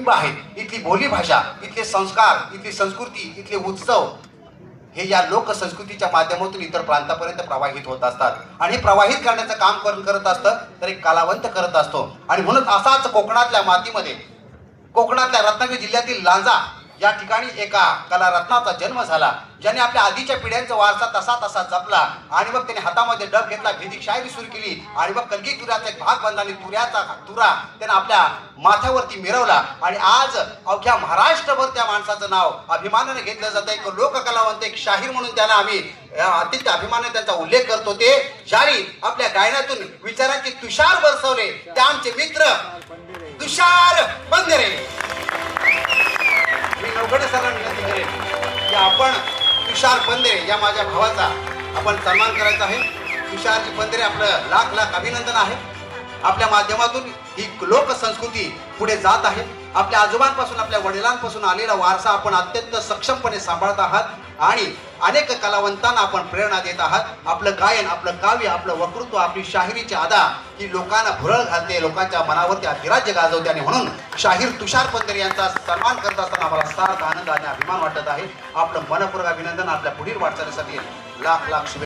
प्रतिबिंब आहेत, इथली बोली भाषा, इथले संस्कार, इथली संस्कृती, इथले उत्सव हे या लोकसंस्कृतीच्या माध्यमातून इतर प्रांतापर्यंत प्रवाहित होत असतात आणि हे प्रवाहित करण्याचं काम करत असतं तर एक कलावंत करत असतो. आणि म्हणून असाच कोकणातल्या मातीमध्ये, कोकणातल्या रत्नागिरी जिल्ह्यातील लांजा या ठिकाणी एका कलारत्नाचा जन्म झाला, ज्याने आपल्या आधीच्या पिढ्यांचा वारसा तसा तसा जपला आणि मग त्याने हातामध्ये डब घेतला, भेदिक शायरी सुरू केली आणि मग कलगी तुऱ्याचा एक भाग बांधला आणि तुऱ्याचा तुरा त्याने आपल्या माथ्यावरती मिरवला आणि आज अवघ्या महाराष्ट्रभर त्या माणसाचं नाव अभिमानाने घेतलं जातं. एक लोककलावंत, एक शाहीर म्हणून त्यांना आम्ही अतिशय अभिमानाने त्यांचा उल्लेख करतो. ते ज्याने आपल्या गायनातून विचारांचे तुषार बरसवले ते आमचे मित्र तुषार पंधरे. मी नवघडे सरांना विनंती करेन की आपण तुषार पंधरे या माझ्या भावाचा आपण सन्मान करायचा आहे. तुषारजी पंधरे आपलं लाख लाख अभिनंदन आहे. आपल्या माध्यमातून ही लोकसंस्कृती पुढे जात आहे. आपल्या आजोबांपासून, आपल्या वडिलांपासून आलेला वारसा आपण अत्यंत सक्षमपणे सांभाळत आहात आणि अनेक कलावंतांना आपण प्रेरणा देत आहात. आपलं गायन, आपलं काव्य, आपलं वक्तृत्व, आपली शाहिरीची अदा ही लोकांना भुरळ घालते, लोकांच्या मनावरती अधिराज्य गाजवते आणि म्हणून शाहीर तुषार पंधरे यांचा सन्मान करत असताना आम्हाला सार्थ आनंद आणि अभिमान वाटत आहे. आपलं मनपूर्वक अभिनंदन. आपल्या पुढील वाटचालीसाठी लाख लाख शुभेच्छा.